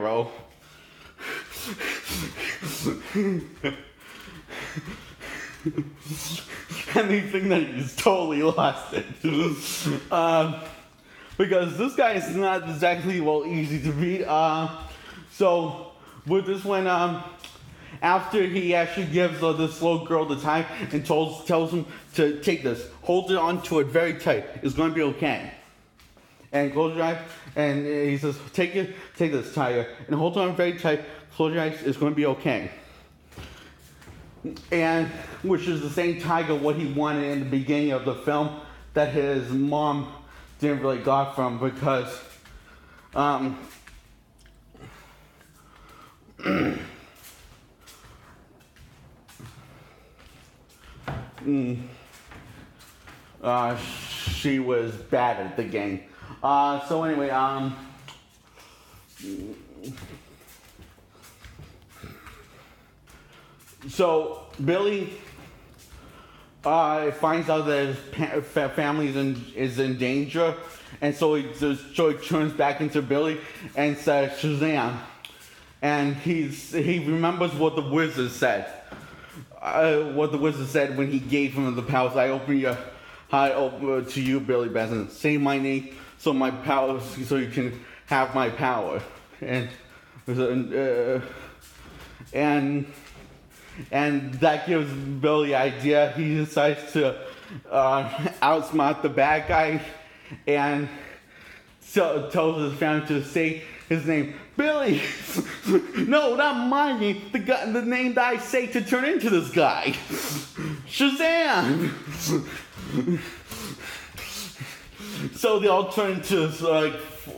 bro. And they think that he's totally lost it. Because this guy is not exactly, easy to beat. So, with this one, after he actually gives this little girl the time and tells him to take this, hold it onto it very tight. It's going to be okay. And close your eyes, and he says, take this, Tiger, and hold on very tight. Close your eyes. It's going to be okay. And which is the same Tiger what he wanted in the beginning of the film that his mom didn't really got from because she was bad at the game. So anyway, so Billy finds out that his family is in danger, and so he turns back into Billy and says Shazam, and he remembers what the wizard said. What the wizard said when he gave him the powers. I open your heart to you, Billy Benson. Say my name, so my power, so you can have my power. And that gives Billy the idea. He decides to outsmart the bad guy, and tells his family to say his name. Billy! No, not my name. The name that I say to turn into this guy. Shazam! So they all turn into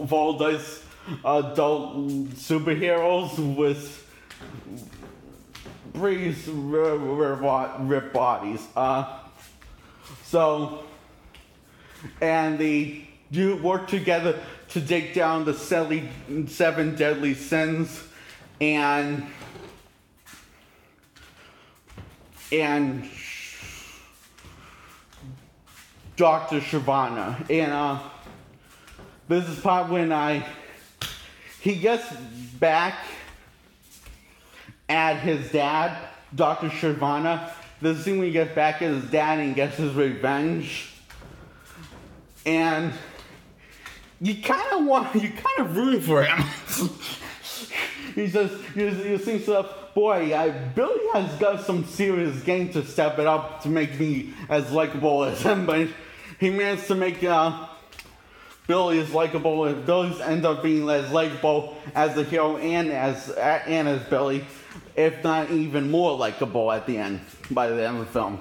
Voldice adult superheroes with pretty ripped bodies. And they do work together to take down the 7 deadly sins and Dr. Shavana. And this is part when he gets back at his dad, Dr. Shavana. This is when he gets back at his dad and gets his revenge. And you kind of root for him. He says, you think stuff, boy, Billy has got some serious game to step it up to make me as likable as him, but he managed to make Billy as likable, and Billy's end up being as likable as the hero and as Billy, if not even more likable at the end, by the end of the film.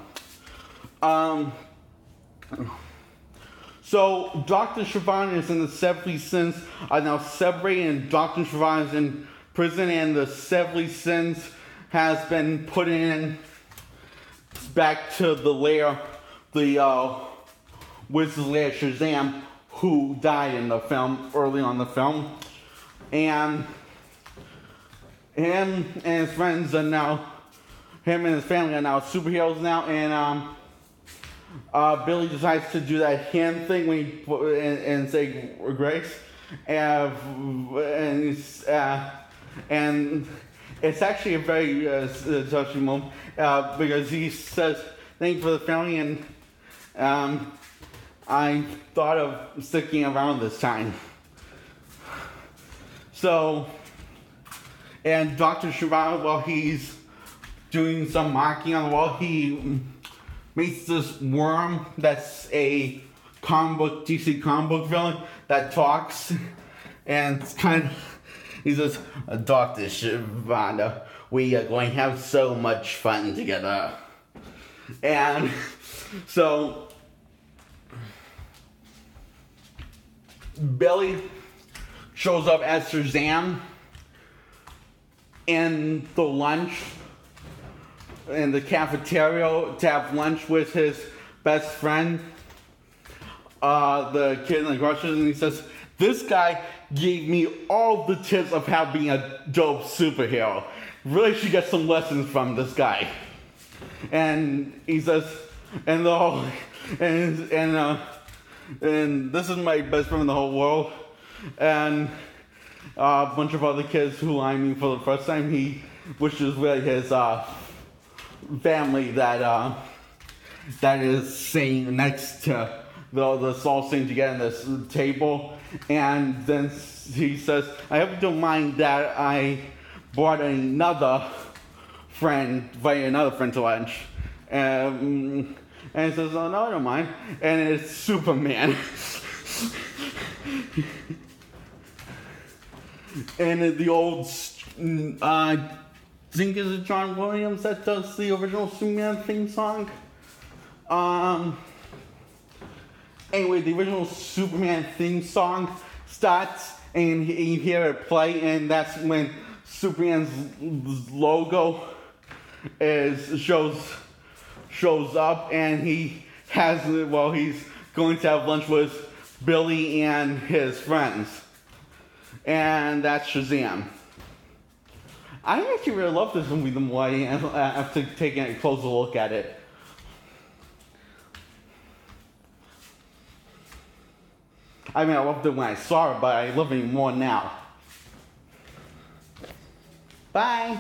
So, Dr. Shavana is in the 70 sins are now separated, and Dr. Shavana is in prison, and the 70 sins has been put in back to the lair, the wizard's lair, Shazam, who died in the film, early on the film. And him and his friends are now, him and his family are now superheroes now, and Billy decides to do that hand thing when he and say grace, and it's actually a very touching moment because he says, "Thank you for the family," and I thought of sticking around this time. So, and Dr. Shavana, while he's doing some marking on the wall, he meets this worm that's a DC comic book villain that talks, and it's kind of, he says, "Dr. Shavana, we are going to have so much fun together." And so Billy shows up as Shazam in the lunch, in the cafeteria to have lunch with his best friend, the kid in the grocery, and he says, "This guy gave me all the tips of how being a dope superhero. Really should get some lessons from this guy." And he says, and this is my best friend in the whole world, and a bunch of other kids who I meet for the first time. Which is really his family that is sitting next to the all sitting together in this table, and then he says, "I hope you don't mind that I brought another friend to lunch." And he says, "Oh no, I don't mind." And it's Superman. And the old, I think it's John Williams that does the original Superman theme song. Anyway, the original Superman theme song starts, and you hear it play, and that's when Superman's logo shows up, and he's going to have lunch with Billy and his friends, and that's Shazam. I actually really love this movie the more after taking a closer look at it. I mean, I loved it when I saw it, but I love it more now. Bye.